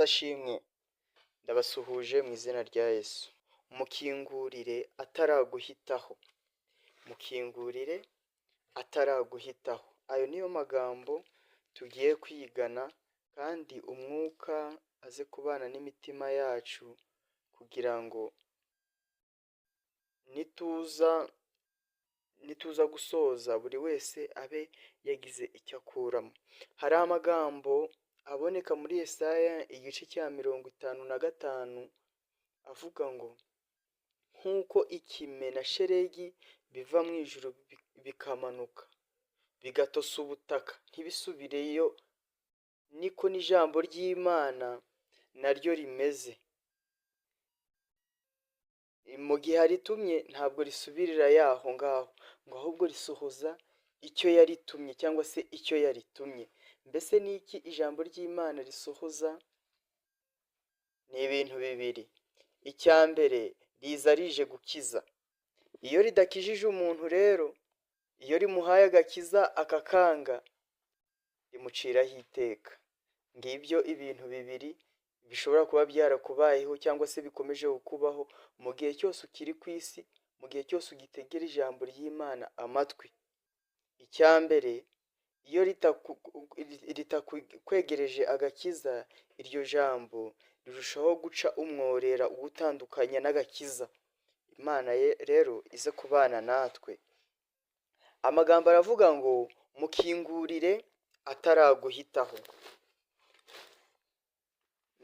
ashimwe, ndabasuhuje mu izina rya Yesu. Mukingurire ataraguhitaho, mukingurire ataraguhitaho. Ayo niyo magambo tugiye kwigana, kandi umwuka aze kubana n'imitima yacu kugira ngo nituza gusoza buri wese abe yagize icyo akuramo. Hari amagambo aboneka muri Yesaya igice cya 55 avuga ngo nk'uko ikime na shelegi biva mu ijuru bikamanuka bigatosa ubutaka ntibisubireyo, niko n'ijambo ry'Imana naryo rimeze. Mu gihe aritumye ntabwo risubirira yaho ngaho, ngo ahubwo risohoza icyo yaritumye cyangwa se icyo yaritumye. Mbese ni iki ijambo ry'Imana risohoza? Ni ibintu bibiri. Icya mbere, riza rije gukiza. Iyo ridakijije umuntu rero, iyo rimuhaye agakiza akakanga, rimuciraho iteka. Ngibyo ibintu bibiri bishobora kuba byarakubayeho cyangwa se bikomeje kukubaho mu gihe cyose ukiri ku isi, mu gihe cyose ugitegera ijambo ry'Imana amatwi. Icya mbere, iyo ritakwegereje agakiza, iryo jambo rirushaho guca umworera uwutandukanya n'agakiza. Imana rero ize kubana natwe. Amagambo aravuga ngo mukingurire ataraguhitaho.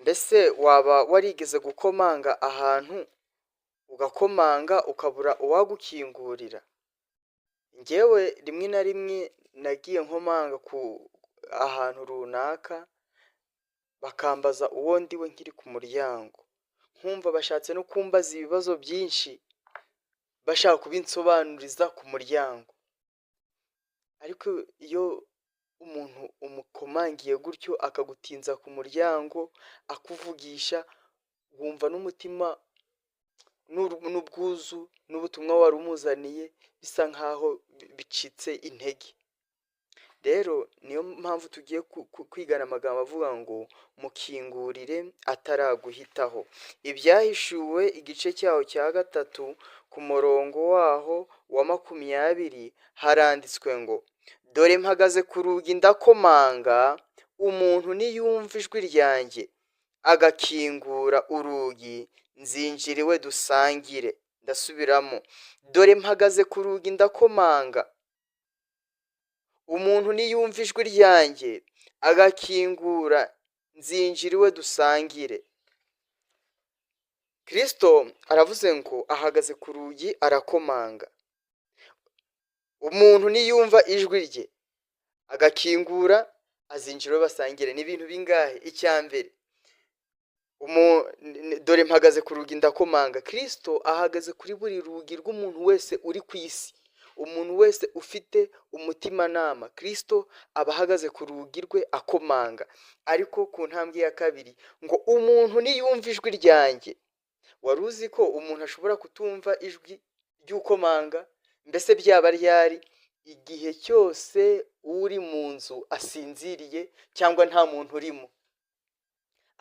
Mbese waba warigeze gukomanga ahantu, ugakomanga ukabura uwagukingurira? Njyewe rimwe na rimwe nagiye nkomanga ahantu runaka, bakambaza uwo ndiwe nkiri ku muryango, nkumva bashatse no kumbaza ibibazo byinshi bashaka kubinsobanuriza ku muryango. Ariko iyo umuntu umukomangiye gutyo akagutinza ku muryango akuvugisha, wumva n'umutima n'ubwuzu n'ubutumwa wari umuzaniye bisa nkaho bicitse intege. Rero niyo mpamvu tugiye kwigana amagambo avuga ngo mukingurire ataraguhitaho. Ibyahishuwe igice cyaho cya 3 ku murongo waho wa 20 haranditswe ngo dore mpagaze ku rugi ndakomanga, umuntu niyumva ijwi ryanjye agakingura urugi, nzinjira iwe dusangire. Ndasubiramo, dore mpagaze ku rugi ndakomanga, umuntu niyumva ijwi ryanjye agakingura, nzinjira iwe dusangire. Kristo aravuze ngo ahagaze ku rugi arakomanga. Umuntu niyumva ijwi rye agakingura, azinjira iwe basangire. Ni ibintu bingahe? Icya mbere, dore mpagaze ku rugi ndakomanga. Kristo ahagaze kuri buri rugi rw'umuntu wese uri ku isi. Umuntu wese ufite umutimanama, Kristo aba ahagaze ku rugi rwe akomanga. Ariko ku ntambwe ya kabiri ngo umuntu niyumva ijwi ryanjye. Wari uzi ko umuntu ashobora kutumva ijwi ry'ukomanga? Mbese byaba ryari? Igihe cyose uri mu nzu asinziriye cyangwa nta muntu urimo.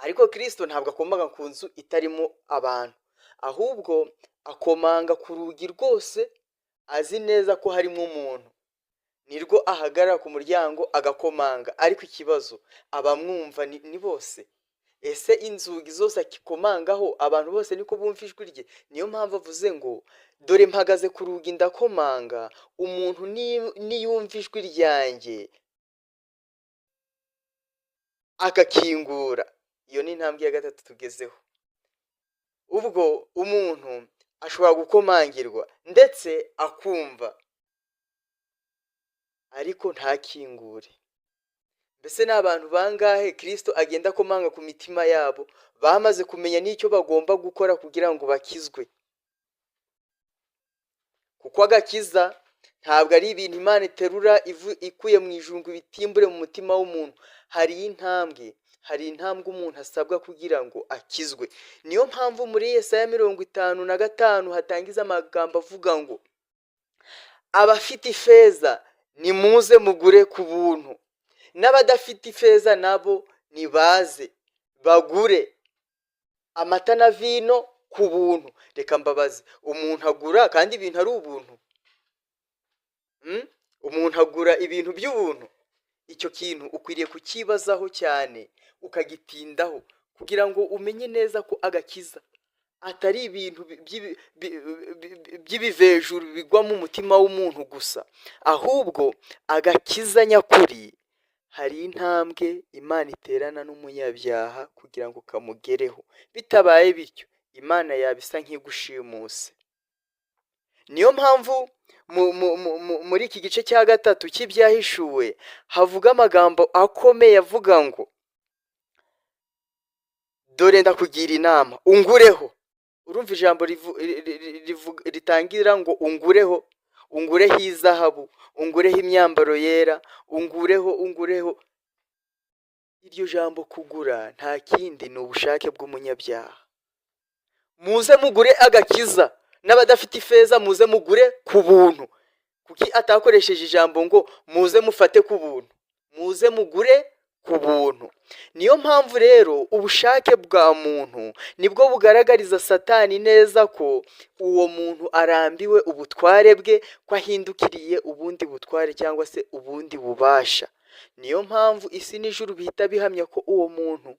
Ariko Kristo ntabwo akomanga ku nzu itarimo abantu, ahubwo akomanga ku rugi rwose azi neza ko harimo umuntu. Nirwo ahagarara ku muryango agakomanga. Ariko ikibazo, abamwumva ni bose? Ese inzugi zose akikomangaho abantu bose niko bumva ijwi rye? Niyo mpamvu avuze ngo dore mpagaze ku rugi ndakomanga, umuntu niyumva ijwi ryanjye agakingura. Iyo ni intambwe ya 3 tugezeho. Ubwo umuntu ashobora gukomangirwa ndetse akumva, ariko ntakingure. Mbese ni abantu bangahe Kristo agenda akomanga ku mitima yabo, bamaze kumenya n'icyo bagomba gukora kugira ngo bakizwe? Kuko agakiza ntabwo ari ibintu Imana iterura ikuye mu ijuru ngo ibitimbure mu mutima w'umuntu. Hari intambwe umuntu asabwa kugira ngo akizwe. Niyo mpamvu muri Yesaya 55 hatangiza amagambo avuga ngo abafite ifeza nimuze mugure ku buntu, n'abadafite ifeza nabo nibaze bagure amata na vino ku buntu. Reka mbabaze, umuntu agura kandi ibintu ari ubuntu? Umuntu agura ibintu by'ubuntu? Icyo kintu ukwiriye kukibazaho cyane, ukagitindaho, kugira ngo umenye neza ko agakiza atari ibintu by'ibivejuru bigwa mu mutima w'umuntu gusa, ahubwo agakiza nyakuri hari intambwe Imana iterana n'umunyabyaha kugira ngo kamugereho. Bitabaye bityo Imana yabisa nk'igushimuse. Niyo mpamvu muri iki gice cya gatatu cy'ibyahishuwe havuga amagambo akomeye avuga ngo dore ndakugira inama ungureho. Urumva ijambo ritangira ngo ungureho, ungureho izahabu, ungureho imyambaro yera, ungureho. Iryo jambo kugura nta kindi ni ubushake bw'umunyabyaha. Muze mugure agakiza, n'abadafite ifeza muze mugure ku buntu. Kuki atakoresheje ijambo ngo muze mufate ku buntu? Muze mugure ku buntu. Niyo mpamvu rero ubushake bwa muntu nibwo bugaragariza Satani neza ko uwo muntu arambiwe ubutware bwe, ko ahindukiriye ubundi butware cyangwa se ubundi bubasha. Niyo mpamvu isi n'ijuru bihita bihamya ko uwo muntu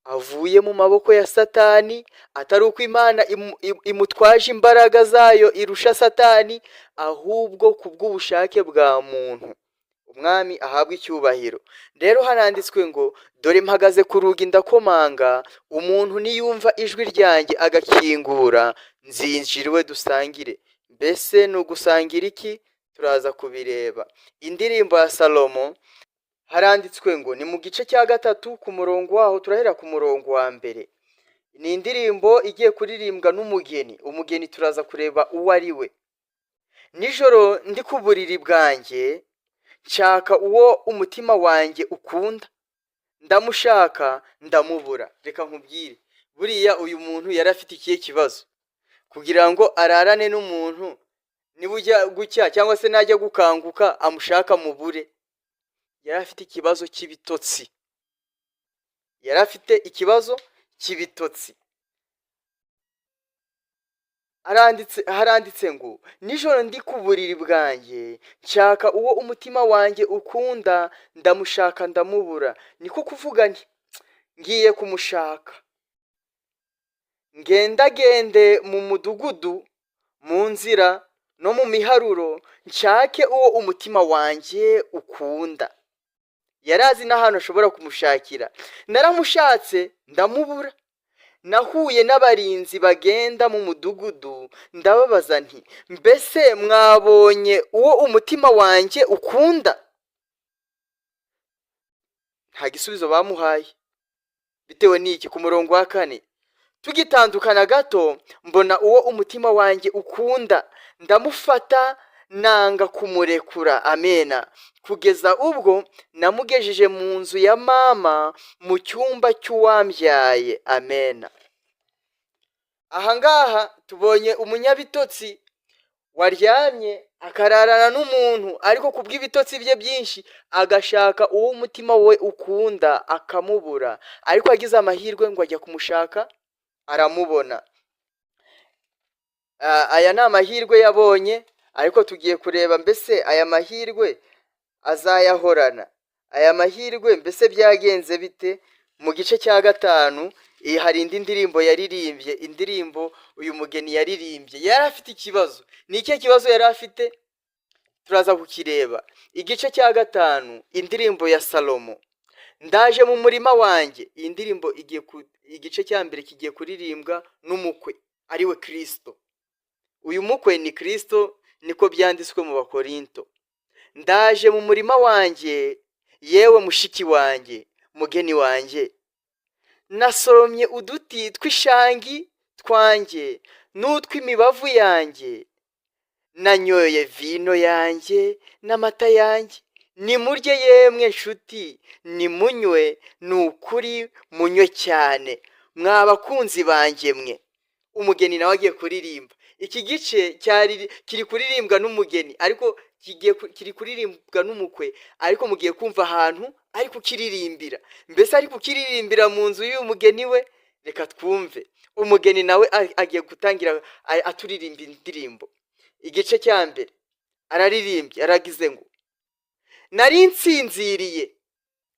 avuye mu maboko ya Satani, atari uko Imana imutwaje imbaraga zayo irusha Satani, ahubwo kubw'ubushake bwa muntu. Umwami ahabwa icyubahiro. Rero haranditswe ngo dore mpagaze ku rugi ndakomanga, umuntu niyumva ijwi ryanjye agakingura, nzinjira iwe dusangire. Mbese ni ugusangira iki? Turaza kubireba. Indirimbo ya Salomo haranditswe ngo ni mu gice cya gatatu ku murongo waho, turahera ku murongo wa mbere. Ni indirimbo igiye kuririmbwa n'umugeni. Umugeni turaza kureba uwo ari we. Nijoro ndi ku buriri bwanjye nshaka uwo umutima wanjye ukunda, ndamushaka ndamubura. Reka nkubwire, buriya uyu muntu yari afite ikihe kibazo kugira ngo ararane n'umuntu nibujya gucya cyangwa se najya gukanguka amushaka mubure? Yari afite ikibazo cy'ibitotsi. Yari afite ikibazo cy'ibitotsi. Haranditse ngo nijoro ndi ku buriri bwanjye nshaka uwo umutima wanjye ukunda, ndamushaka ndamubura. Niko kuvuga nti ngiye kumushaka, ngendagende mu mudugudu, mu nzira no mu miharuro, nshake uwo umutima wanjye ukunda. Yari azi n'ahantu ashobora kumushakira. Naramushatse ndamubura. Nahuye n'abarinzi bagenda mu mudugudu, ndababaza nti mbese mwabonye uwo umutima wanjye ukunda? Nta gisubizo bamuhaye. Bitewe n'iki? Ku murongo wa 4, tugitandukana gato mbona uwo umutima wanjye ukunda, ndamufata nanga kumurekura. Amena. Kugeza ubwo namugejeje mu nzu ya mama, mu cyumba cy'uwambyaye. Amena. Ahangaha tubonye umunyabitotsi waryamye akararana n'umuntu, ariko kubw'ibitotsi bye byinshi agashaka uwo umutima we ukunda akamubura. Ariko agize amahirwe ngo ajya kumushaka aramubona. Aya ni amahirwe yabonye, ariko tugiye kureba mbese aya mahirwe azayahorana. Aya mahirwe mbese byagenze bite? Mu gice cya 5 hari indi ndirimbo yaririmbye, indirimbo uyu mugeni yaririmbye. Yari afite ikibazo. Ni ikihe kibazo yari afite? Turaza kukireba. Igice cya 5, indirimbo ya Salomo. Ndaje mu murima wanjye. Iyi ndirimbo igice cya mbere kigiye kuririmbwa n'umukwe, ari we Kristo. Uyu mukwe ni Kristo, niko byanditswe mu Bakorinto. Ndaje mu murima wanjye, yewe mushiki wanjye, mugeni wanjye. Nasoromye uduti tw'ishangi twanjye n'utw'imibavu yanjye, nanyoye vino yanjye n'amata yanjye. Nimurye yemwe nshuti, nimunywe, nukuri munywe cyane, mwa bakunzi banjye mwe. Umugeni nawe agiye kuririmba. Iki gice kiri kuririmbwa n'umugeni, ariko kiri kuririmbwa n'umukwe, ariko mugiye kumva ahantu ari kukiririmbira. Mbese ari kukiririmbira mu nzu y'umugeni we. Reka twumve. Umugeni nawe agiye gutangira aturirimba indirimbo. Igice cya mbere araririmbye, aragize ngo nari nsinziriye.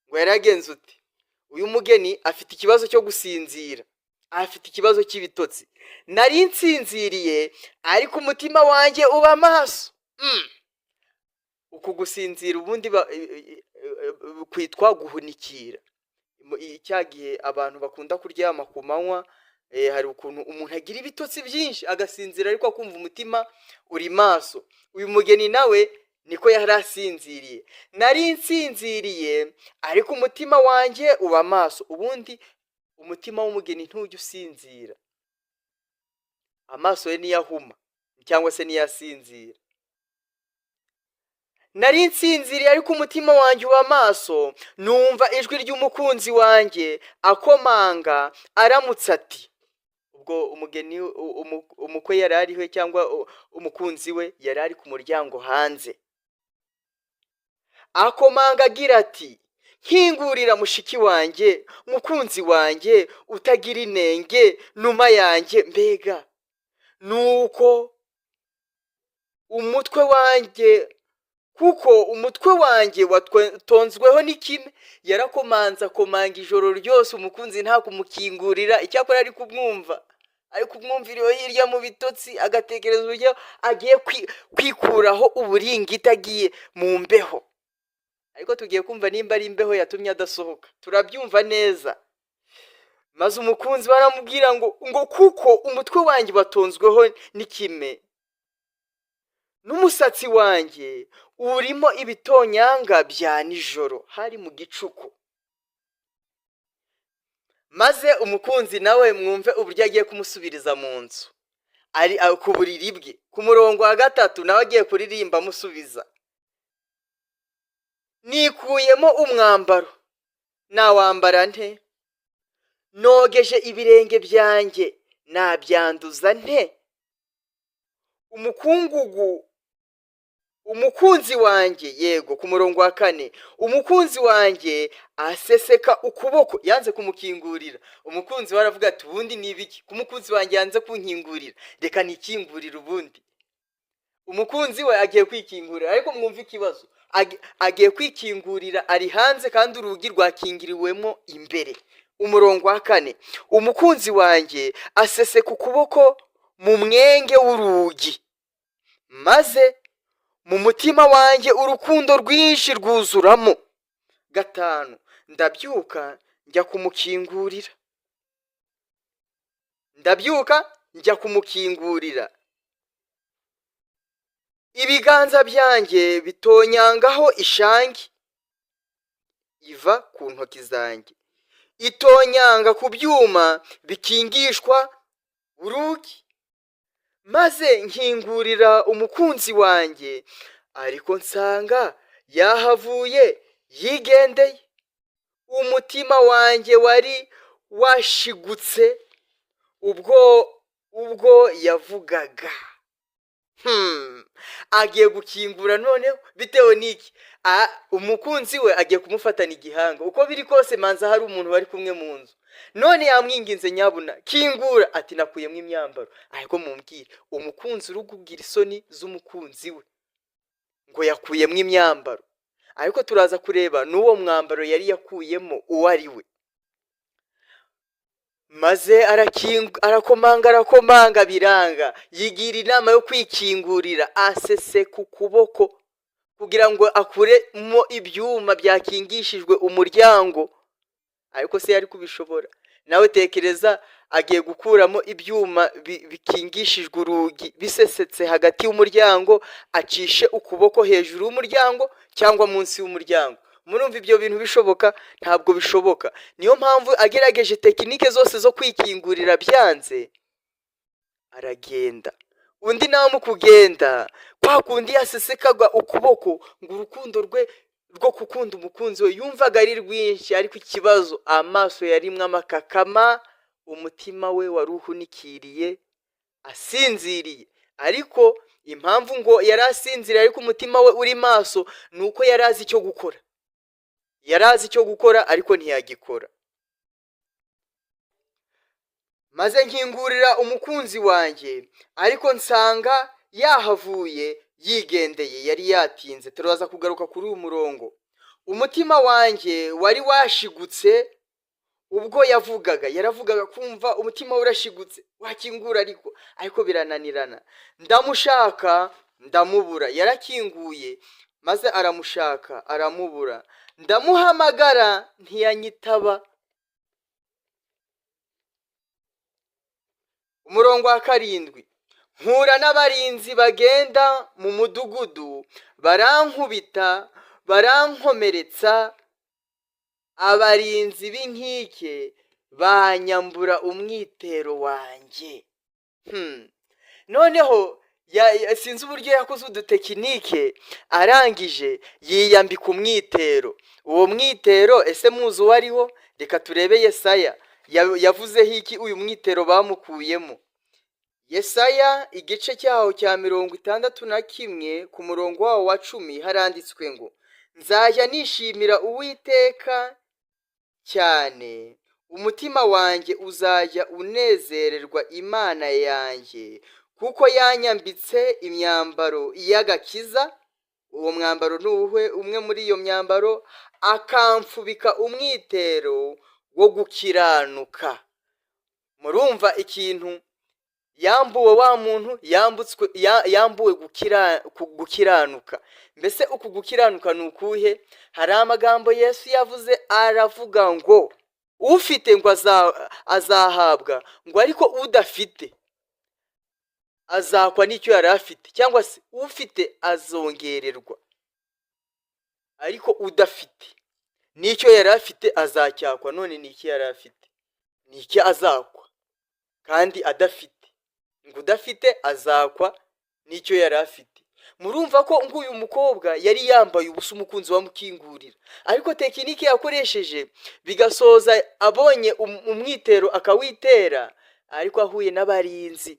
Ngo yaragenze uti, uyu mugeni afite ikibazo cyo gusinzira, afite ikibazo cy'ibitotsi. Nari nsinziriye ariko umutima wanjye uba maso. Uku gusinzira ubundi kwitwa guhunikira. Icya gihe abantu bakunda kuryama ku manywa, hari ukuntu umuntu agira ibitotsi byinshi agasinzira ariko akumva umutima uri maso. Uyu mugeni nawe niko yari asinziriye. Nari nsinziriye ariko umutima wanjye uba maso. Ubundi umutima w'umugeni ntujya usinzira, amaso ye niyo ahuma cyangwa se niyo asinzira. Nari nsinziriye ariko umutima wanjye uba maso, numva ijwi ry'umukunzi wanjye akomanga aramutse ati. Ubwo umugeni umukwe yari ariho cyangwa umukunzi we yari ari ku muryango hanze. Akomanga agira ati, nkingurira mushiki wanjye, mukunzi wanjye utagira inenge, numa yanjye. Mbega nuko umutwe wanjye, kuko umutwe wanjye watonzweho n'ikime. Yarakomanza akomanga ijoro ryose, umukunzi nta kumukingurira. Icyakora ari kumwumva, ari kumwumvira hirya mu bitotsi, agatekereza uburyo agiye kwikuraho uburingiti agiye mu mbeho. Ariko tugiye kumva nimba ari imbeho yatumye adasohoka, turabyumva neza. Maze umukunzi baramubwira ngo kuko umutwe wanjye watonzweho n'ikime, n'umusatsi wanjye urimo ibitonyanga bya nijoro. Hari mu gicuku. Maze umukunzi nawe mwumve uburyo agiye kumusubiriza mu nzu, ari ku buriri bwe. Ku murongo wa 3 nawe agiye kuririmba amusubiza. Nikuyemo umwambaro, nawambara nte? Nogeje ibirenge byanjye, nabyanduza nte? Umukunzi wanjye, yego, ku murongo wa 4, umukunzi wanjye aseseka ukuboko. Yanze kumukingurira. Umukunzi we aravuga ati, ubundi ni ibiki ku mukunzi wanjye yanze kunkingurira? Reka nikingurira ubundi. Umukunzi we agiye kwikingurira, ariko mwumva ikibazo. Agiye kwikingurira ari hanze kandi urugi rwakingiriwemo imbere. Umurongo wa 4, umukunzi wanjye aseseka ukuboko mu mwenge w'urugi, maze mu mutima wanjye urukundo rwinshi rwuzuramo. 5, ndabyuka njya kumukingurira. Ibiganza byanjye bitonyangaho ishangi iva ku ntoki zanjye, itonyanga ku byuma bikingishwa urugi. Maze nkingurira umukunzi wanjye, ariko nsanga yahavuye yigendeye. Umutima wanjye wari washigutse ubwo yavugaga. Agiye gukingura noneho bitewe n'iki? Umukunzi we agiye kumufatana igihanga. Uko biri kose manza hari umuntu bari kumwe mu nzu. None yamwinginze, nyabuna kingura. Ati, nakuyemo imyambaro. Ariko mumbwire, umukunzi urugubwira isoni z'umukunzi we ngo yakuyemo imyambaro. Ariko turaza kureba n'uwo mwambaro yari yakuyemo uwo ari we. Maze arakomanga biranga. Yigira inama yo kwikingurira, aseseka ukuboko kugira ngo akuremo ibyuma byakingishijwe umuryango. Ariko se yari kubishobora? Nawe tekereza, agiye gukuramo ibyuma bikingishijwe urugi bisesetse hagati y'umuryango, acishe ukuboko hejuru y'umuryango cyangwa munsi y'umuryango. Murumva ibyo bintu bishoboka? Ntabwo bishoboka. Niyo mpamvu agerageje tekinike zose zo kwikingurira byanze, aragenda. Undi nawe mu kugenda, kwa kundi yasesekaga ukuboko ngo urukundo rwe rwo gukunda umukunzi we yumvaga ari rwinshi, ariko ikibazo amaso yarimwe amakakama, umutima we wari uhunikiriye asinziriye. Ariko impamvu ngo yari asinziriye ariko umutima we uri maso, nuko yari azi icyo gukora. yari azi icyo gukora ariko ntiyagikora. maze nkingurira umukunzi wanjye ariko nsanga yahavuye yigendeye, yari yatinze. turaza kugaruka kuri uyu murongo. umutima wanjye wari washigutse ubwo yaravugaga kumva umutima urashigutse, wakingura ariko birananirana. ndamushaka ndamubura. yarakinguye maze aramushaka aramubura. ndamuhamagara ntiyanyitaba. umurongo wa 7. mpura n'abarinzi bagenda mu mudugudu, barankubita barankomeretsa. abarinzi b'inkike banyambura umwitero wanjye. noneho sinzi uburyo yakoze udutekinike, arangije yiyambika umwitero. uwo mwitero ese muzi uwo ariwo? reka turebe Yesaya yavuzeho iki uyu mwitero bamukuyemo. Yesaya igice cyaho cya 61 ku murongo wawo wa 10 haranditswe ngo, nzajya nishimira Uwiteka cyane, umutima wanjye uzajya unezererwa Imana yanjye, kuko yanyambitse imyambaro y'agakiza. uwo mwambaro ni umwe muri iyo myambaro, akamfubika umwitero wo gukiranuka. murumva ikintu yambuwe wa muntu, yambuwe gukiranuka. mbese uku gukiranuka ni ukuhe? hari amagambo Yesu yavuze, aravuga ngo ufite ngo azahabwa, ngo ariko udafite azakwa n'icyo yari afite, cyangwa se ufite azongererwa, ariko udafite n'icyo yari afite azacyakwa. none ni iki yari afite? ni iki azakwa? kandi adafite, ngo udafite azakwa n'icyo yari afite. murumva ko nguyu mukobwa yari yambaye ubusa, umukunzi wamukingurira, ariko tekinike yakoresheje bigasoza abonye umwitero akawitera, ariko ahuye n'abarinzi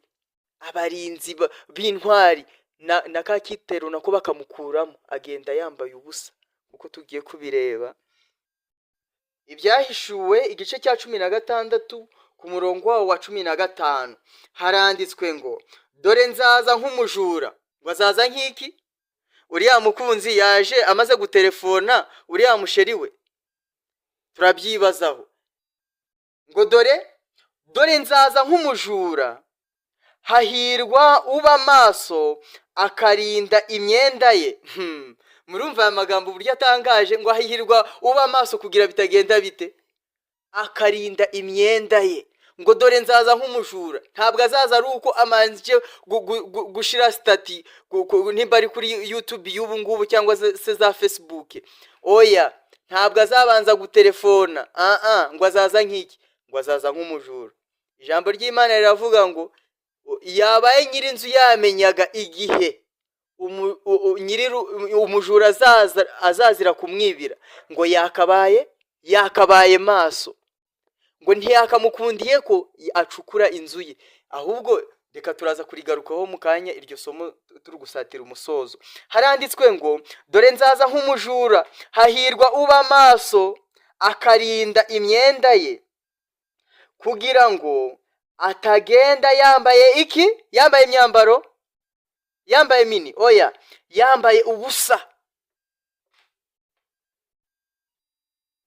b'intwari na ka kitero nako bakamukuramo, agenda yambaye ubusa. uko tugiye kubireba ibyahishuwe igice cya 16 ku murongo wawo wa 15 haranditswe ngo, dore nzaza nk'umujura. ngo azaza nk'iki? uriya mukunzi yaje amaze gutelefona uriya musheri we? turabyibazaho. ngo dore nzaza nk'umujura, hahirwa uba maso akarinda imyenda ye. murumva aya magambo uburyo atangaje, ngo hahirwa uba maso kugira bitagenda bite? akarinda imyenda ye. ngo dore nzaza nk'umujura. ntabwo azaza ari uko amanje gushira stati nimba ari kuri YouTube y'ubu ngubu cyangwa se za Facebook. oya, ntabwo azabanza gutelefona. ngo azaza nk'iki? ngo azaza nk'umujura. ijambo ry'Imana riravuga ngo yabaye nyirinzu yamenyaga igihe umujura azazira kumwibira, ngo yakabaye maso, ngo ntiyakamukundiye ko acukura inzu ye. ahubwo reka turaza kurigarukaho mu kanya iryo somo turi gusatira umusozo. haranditswe ngo, dore nzaza nk'umujura, hahirwa uba maso akarinda imyenda ye, kugira ngo atagenda yambaye iki? yambaye imyambaro, yambaye mini, oya, yambaye ubusa.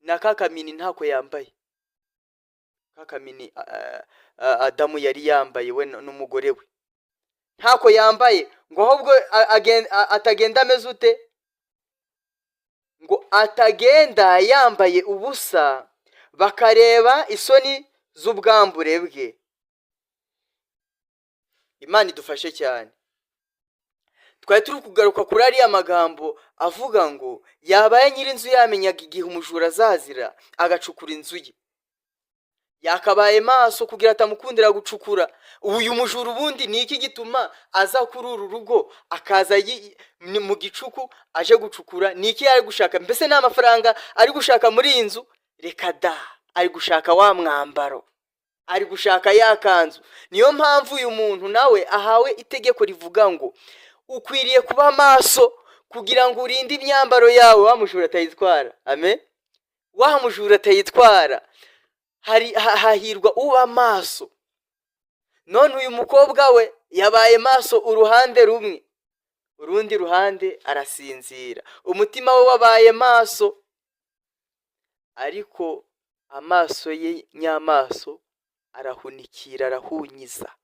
na kakamini ntako yambaye. kakamini Adamu yari yambaye we n'umugore we, ntako yambaye. ngo ahubwo atagenda ameze ute? ngo atagenda yambaye ubusa, bakareba isoni z'ubwambure bwe. Imana idufashe cyane. twari turi kugaruka kuri ariya magambo avuga ngo yabaye nyirinzu yamenyaga igihe umujura azazira agacukura inzu ye, yakabaye maso kugira atamukundira gucukura. uyu mujura ubundi ni iki gituma aza kuri uru rugo akaza mu gicuku aje gucukura? ni iki yari gushaka? mbese nta mafaranga ari gushaka muri iyi nzu? reka da, ari gushaka wa mwambaro, ari gushaka ya kanzu. niyo mpamvu uyu muntu nawe ahawe itegeko rivuga ngo ukwiriye kuba maso kugira ngo urinde imyambaro yawe wa mujura atayitwara. amen. wa mujura atayitwara. Hahirwa uba maso. None uyu mukobwa we yabaye maso uruhande rumwe, urundi ruhande arasinzira. Umutima we wabaye maso, ariko amaso ye nyamaso arahunikira, arahunyiza.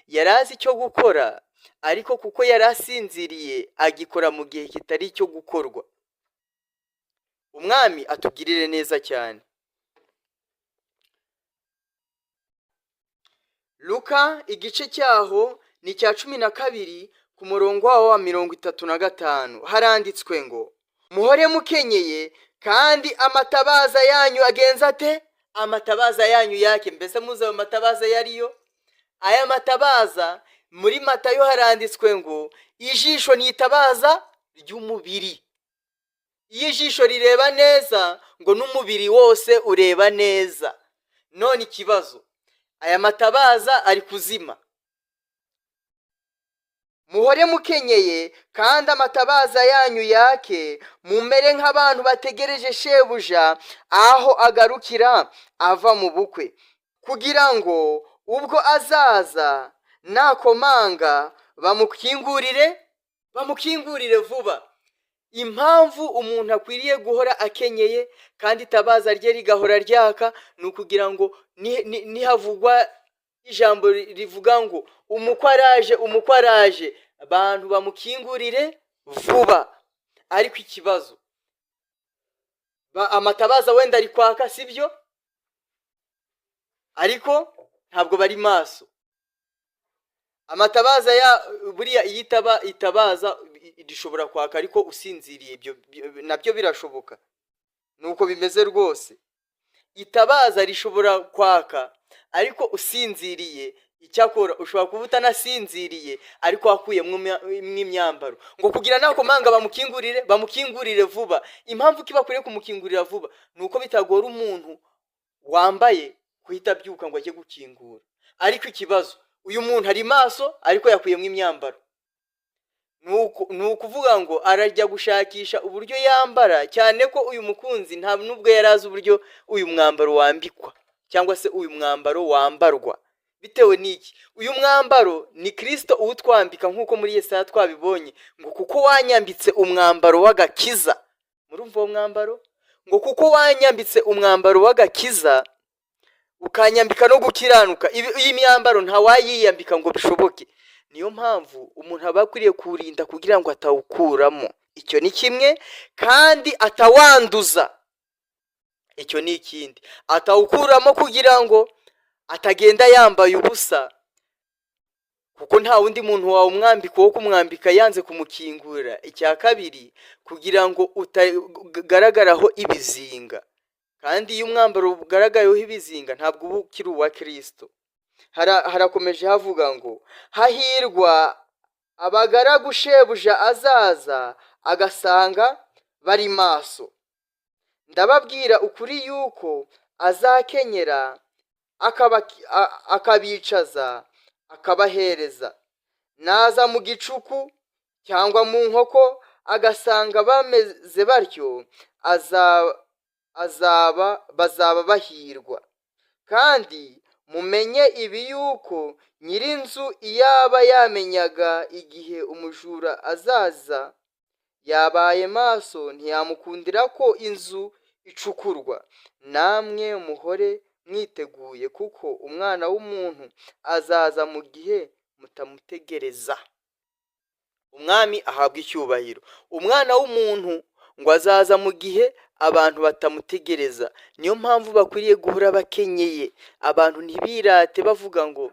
Yarazi icyo gukora, ariko kuko yarasinziriye agikora mu gihe kitari icyo gukorwa. Umwami atugirire neza cyane. Luka igice cyaho ni cya 12 ku murongo waho wa 35 haranditswe ngo, muhore mukenyeye kandi amatabaza yanyu agenza ate? Amatabaza yanyu yake. Mbese muzi ayo matabaza yariyo? Aya matabaza muri Matayo haranditswe ngo ijisho ni itabaza ry'umubiri. Iyo ijisho rireba neza ngo n'umubiri wose ureba neza. None ikibazo, aya matabaza ari kuzima. Muhore mukenyeye kandi amatabaza yanyu yake, mumere nk'abantu bategereje shebuja aho agarukira ava mu bukwe, kugira ngo ubwo azaza nakomanga bamukingurire vuba. Impamvu umuntu akwiriye guhora akenyeye kandi itabaza rye rigahora ryaka, ni ukugira ngo nihavugwa ijambo rivuga ngo umukwe araje, abantu bamukingurire vuba. Ariko ikibazo, amatabaza wenda ari kwaka, sibyo? Ariko ntabwo bari maso. Amatabaza buriya itabaza rishobora kwaka ariko usinziriye, ibyo nabyo birashoboka. Nuko bimeze rwose. Itabaza rishobora kwaka ariko usinziriye. Icyakora ushobora kuba utanasinziriye ariko wakuyemo imyambaro, ngo kugira nakomanga bamukingurire vuba. Impamvu kiba kure kumukingurira vuba nuko bitagora umuntu wambaye kuhita byuka ngo ajye gukingura. Ariko ikibazo, uyu muntu ari maso ariko yakuyemo imyambaro. Nukuvuga ngo arajya gushakisha uburyo yambara, cyane ko uyu mukunzi nta nubwo yarazi uburyo uyu mwambaro wambikwa cyangwa se uyu mwambaro wambarwa. Bitewe n'iki? Uyu mwambaro ni Kristo uwutwambika, nk'uko muri Yesaya twabibonye ngo kuko wanyambitse umwambaro w'agakiza. Murumva uwo mwambaro? Ngo kuko wanyambitse umwambaro w'agakiza ukanyambika no gukiranuka. Iyi myambaro nta wayiyambika ngo bishoboke. Niyo mpamvu umuntu aba akwiriye kurinda kugira ngo atawukuramo. Icyo ni kimwe. Kandi atawanduza. Icyo ni ikindi. Atawukuramo kugira ngo atagenda yambaye ubusa, kuko nta wundi muntu wawumwambika wo kumwambika yanze kumukingura. Icya kabiri, kugira ngo utagaragaraho ibizinga. Kandi iyo umwambaro ugaragayeho ibizinga ntabwo uba ukiri uwa Kristo. Harakomeje havuga ngo, hahirwa abagaragu shebuja azaza agasanga bari maso. Ndababwira ukuri yuko azakenyera akabicaza akabahereza. Naza mu gicuku cyangwa mu nkoko agasanga bameze batyo, bazaba bahirwa. Kandi mumenye ibi yuko nyirinzu iyaba yamenyaga igihe umujura azaza, yabaye maso ntiyamukundira ko inzu icukurwa. Namwe muhore mwiteguye, kuko umwana w'umuntu azaza mu gihe mutamutegereza. Umwami ahabwa icyubahiro. Umwana w'umuntu ngo azaza mu gihe abantu batamutegereza. Niyo mpamvu bakwiriye guhora bakenyeye. Abantu ntibirate bavuga ngo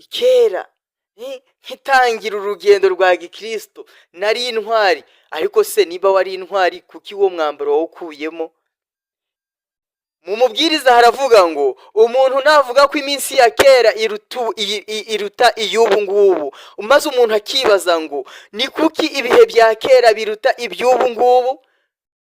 kera nkitangira urugendo rwa gikristo nari intwari. Ariko se niba wari intwari, kuki uwo mwambaro wawukuyemo? Mu mubwiriza haravuga ngo umuntu navuga ko iminsi ya kera iruta iy'ubu ngubu. Maze umuntu akibaza ngo ni kuki ibihe bya kera biruta iby'ubu ngubu?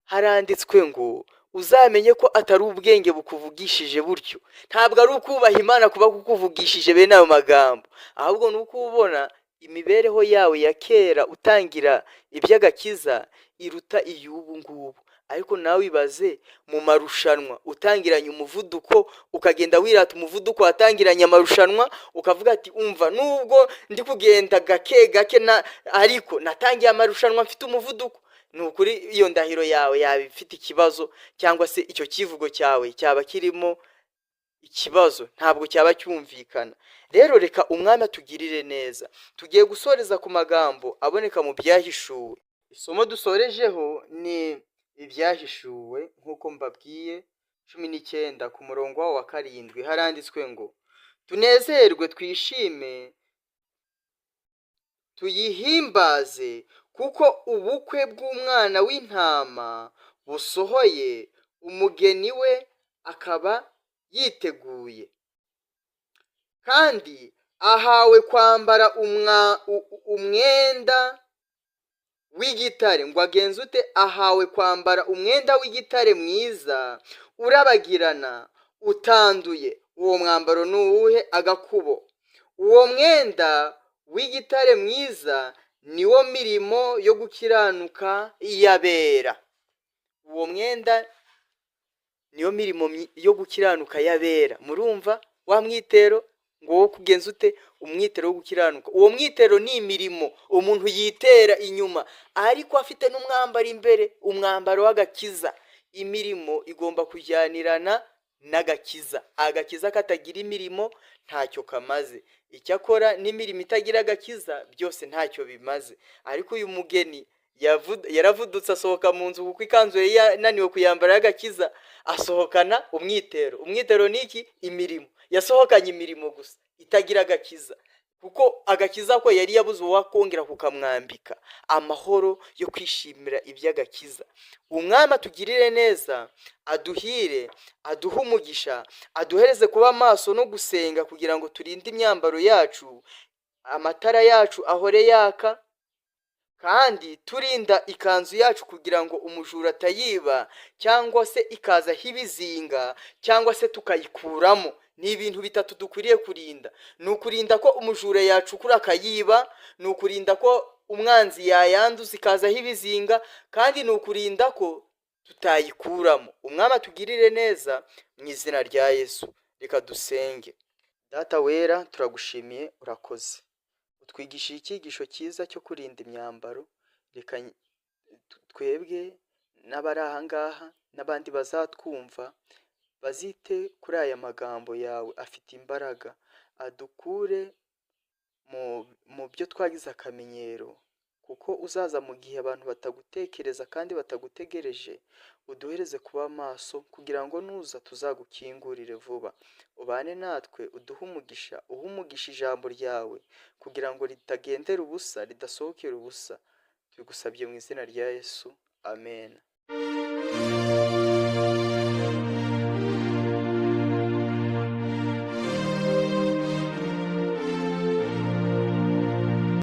Haranditswe ngo uzamenye ko atari ubwenge bukuvugishije buryo. Ntabwo ari ukubaha Imana kuba kukuvugishije bene ayo magambo, ahubwo ni uko ubona imibereho yawe ya kera utangira iby'agakiza iruta iy'ubu ngubu. ariko nawe ibaze mu marushanwa utangiranye umuvuduko ukagenda wirata umuvuduko watangiranye amarushanwa ukavuga ati umva nubwo ndi kugenda gake gake ariko natangiye amarushanwa mfite umuvuduko. Ni ukuri iyo ndahiro yawe yaba ifite ikibazo cyangwa se icyo kivugo cyawe cyaba kirimo ikibazo, ntabwo cyaba cyumvikana. Rero reka umwami atugirire neza. Tugiye gusoreza ku magambo aboneka mu byahishuwe. Isomo dusorejeho ni ibyahishuwe nk'uko mbabwiye 19 ku murongo wa 7 haranditswe ngo tunezerwe twishime tuyihimbaze kuko ubukwe bw'umwana w'intama busohoye, umugeni we akaba yiteguye, kandi ahawe kwambara umwenda w'igitare. Ngo agenze ute? Ahawe kwambara umwenda w'igitare mwiza urabagirana utanduye. Uwo mwambaro ni uwuhe? Agakubo. Uwo mwenda w'igitare mwiza niwo mirimo yo gukiranuka y'abera. Uwo mwenda niyo mirimo yo gukiranuka y'abera. Murumva wa mwitero ngo wo kugenza ute? Umwitero wo gukiranuka. Uwo mwitero ni imirimo umuntu yitera inyuma ariko afite n'umwambaro imbere, umwambaro w'agakiza. Imirimo igomba kujyanirana n'agakiza. Agakiza katagira imirimo ntacyo kamaze. Icyakora n'imirimo itagira agakiza byose ntacyo bimaze. Ariko uyu mugeni yaravudutse asohoka mu nzu kuko ikanzu yari yananiwe kuyambara y'agakiza, asohokana umwitero. Umwitero ni iki? Imirimo. Yasohokanye imirimo gusa itagira agakiza, kuko agakiza ko yari yabuze uwakongera kukamwambika amahoro yo kwishimira iby'agakiza. Umwami atugirire neza, aduhire, aduhe umugisha, aduhereze kuba maso no gusenga kugira ngo turinde imyambaro yacu, amatara yacu ahore yaka, kandi turinda ikanzu yacu kugira ngo umujura atayiba cyangwa se ikazaho ibizinga cyangwa se tukayikuramo. Ni ibintu bitatu dukwiriye kurinda. Ni ukurinda ko umujura yacukura akayiba, ni ukurinda ko umwanzi yayanduza ikazaho ibizinga, kandi ni ukurinda ko tutayikuramo. Umwami atugirire neza mu izina rya Yesu. Reka dusenge. Data wera, turagushimiye, urakoze. Utwigishije icyigisho cyiza cyo kurinda imyambaro. Reka twebwe n'abari aha ngaha n'abandi bazatwumva bazite kuri aya magambo yawe afite imbaraga, adukure mu byo twagize akamenyero, kuko uzaza mu gihe abantu batagutekereza kandi batagutegereje. Uduhereze kuba maso kugira ngo nuza tuzagukingurire vuba. Ubane natwe, uduhe umugisha, uhe umugisha ijambo ryawe kugira ngo ritagendera ubusa, ridasohokera ubusa. Tubigusabye mu izina rya Yesu, amen.